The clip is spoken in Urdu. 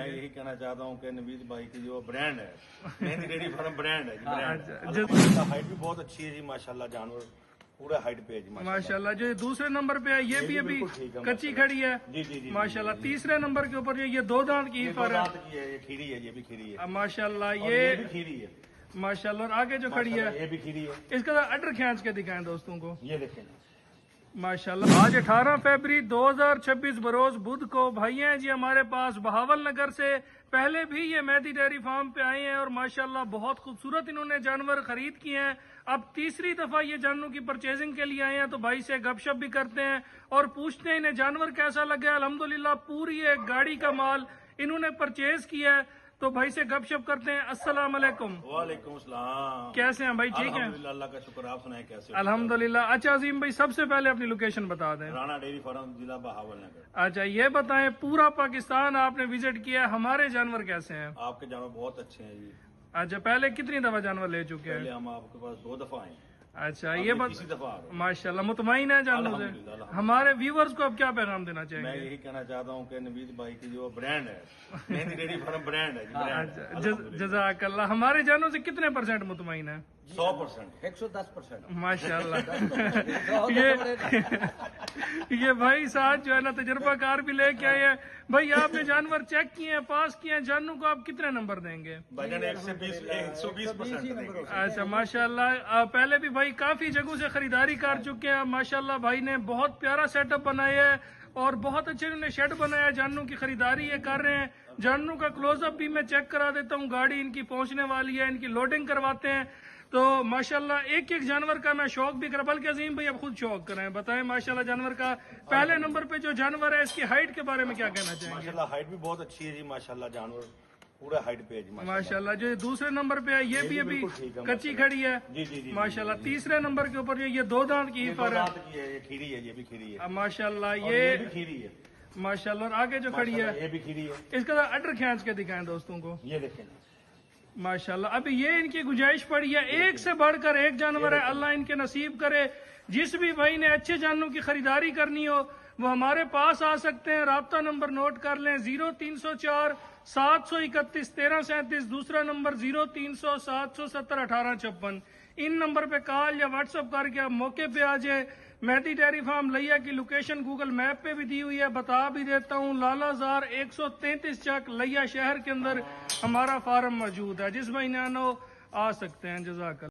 یہی کہنا چاہتا ہوں کہ نوید بھائی کی جو برانڈ ہے مہندی ڈیری فارم برانڈ ہے جی، ہائٹ بھی بہت اچھی ہے جی ماشاءاللہ، جانور پورا ہائٹ پہ ہے جی ماشاءاللہ۔ جو دوسرے نمبر پہ ہے یہ بھی ابھی کچی کھڑی ہے جی جی جی ماشاءاللہ۔ تیسرے نمبر کے اوپر یہ دو دانت کی پر ہے یہ کھیری ہے، یہ بھی کھیری ہے ماشاءاللہ، یہ بھی کھیری ہے ماشاءاللہ۔ اور آگے جو کھڑی ہے یہ بھی کھیری ہے، اس کا اڈر کھینچ کے دکھائیں دوستوں کو یہ دیکھیں ماشاءاللہ۔ آج 18 فروری 2026 بروز بدھ کو بھائی ہیں جی ہمارے پاس بہاول نگر سے، پہلے بھی یہ مہندی ڈیری فارم پہ آئے ہیں اور ماشاءاللہ بہت خوبصورت انہوں نے جانور خرید کیے ہیں۔ اب تیسری دفعہ یہ جانوروں کی پرچیزنگ کے لیے آئے ہیں تو بھائی سے گپ شپ بھی کرتے ہیں اور پوچھتے ہیں انہیں جانور کیسا لگا۔ الحمدللہ پوری ایک گاڑی کا مال انہوں نے پرچیز کیا ہے تو بھائی سے گپ شپ کرتے ہیں۔ السلام علیکم۔ وعلیکم السلام، کیسے ہیں بھائی؟ ٹھیک ہیں الحمدللہ، اللہ کا شکر، آپ سنائیں کیسے؟ الحمدللہ۔ اچھا عظیم بھائی، سب سے پہلے اپنی لوکیشن بتا دیں۔ رانا ڈیری فارم، ضلع بہاول نگر۔ اچھا یہ بتائیں، پورا پاکستان آپ نے وزٹ کیا ہے، ہمارے جانور کیسے ہیں؟ آپ کے جانور بہت اچھے ہیں جی، اچھا پہلے کتنی دفعہ جانور لے چکے پہلے ہیں؟ ہم آپ کے پاس 2 دفعہ آئے ہیں، اچھا یہ تیسری دفعہ آ رہے ہیں۔ ماشاءاللہ مطمئن ہے جانوروں سے؟ الحمدللہ، الحمدللہ۔ ہمارے ویورز کو اب کیا پیغام دینا چاہیں میں گے؟ یہی کہنا چاہتا ہوں کہ نوید بھائی کی جو برانڈ ہے مہندی ڈیری فارم برانڈ ہے جی، اچھا، جزاک اللہ۔ ہمارے جانوروں سے کتنے % مطمئن ہے؟ 100%، 110%۔ ماشاءاللہ۔ یہ بھائی ساتھ جو ہے نا تجربہ کار بھی لے کے آئے ہیں۔ بھائی آپ نے جانور چیک کیے ہیں، پاس کیے ہیں، جانوروں کو آپ کتنے نمبر دیں گے؟ بھائی جان 120% اچھا ماشاءاللہ۔ پہلے بھی بھائی کافی جگہوں سے خریداری کر چکے ہیں ماشاءاللہ، بھائی نے بہت پیارا سیٹ اپ بنایا ہے اور بہت اچھے انہوں نے شیڈ بنایا، جانوروں کی خریداری یہ کر رہے ہیں۔ جانوروں کا کلوز اپ بھی میں چیک کرا دیتا ہوں، گاڑی ان کی پہنچنے والی ہے، ان کی لوڈنگ کرواتے ہیں تو ماشاءاللہ ایک ایک جانور کا میں شوق بھی کرا، بلکہ عظیم بھائی اب خود شوق کریں، بتائیں ماشاءاللہ جانور کا پہلے نمبر پہ جو جانور ہے اس کی ہائٹ کے بارے میں کیا کہنا چاہیں گے؟ ماشاءاللہ ہائٹ بھی بہت اچھی ہے جی ماشاءاللہ، جانور پورا ہائٹ پہ ہے جی ماشاءاللہ۔ جو دوسرے نمبر پہ ہے یہ بھی ابھی کچی کھڑی ہے جی جی جی ماشاءاللہ۔ تیسرے نمبر کے اوپر یہ دو دانت کی پر ہے یہ کھیری ہے، یہ بھی کھیری ہے ماشاءاللہ، یہ بھی کھیری ہے ماشاءاللہ۔ اور آگے جو کھڑی ہے یہ بھی کھیری ہے، اس کا اڈر کھینچ کے دکھائیں دوستوں کو یہ دیکھیں ماشاءاللہ۔ ابھی یہ ان کی گنجائش پڑی ہے، ایک سے بڑھ کر ایک جانور ہے، اللہ ان کے نصیب کرے۔ جس بھی بھائی نے اچھے جانوروں کی خریداری کرنی ہو وہ ہمارے پاس آ سکتے ہیں، رابطہ نمبر نوٹ کر لیں 0304 731 1337، دوسرا نمبر 0300 770 1856۔ ان نمبر پہ کال یا واٹس اپ کر کے آپ موقع پہ آ جائے۔ مہندی ڈیری فارم لیا کی لوکیشن گوگل میپ پہ بھی دی ہوئی ہے، بتا بھی دیتا ہوں، لالہ زار 133 چک لیا شہر کے اندر ہمارا فارم موجود ہے، جس بھائی نے آنا ہو آ سکتے ہیں۔ جزاک اللہ۔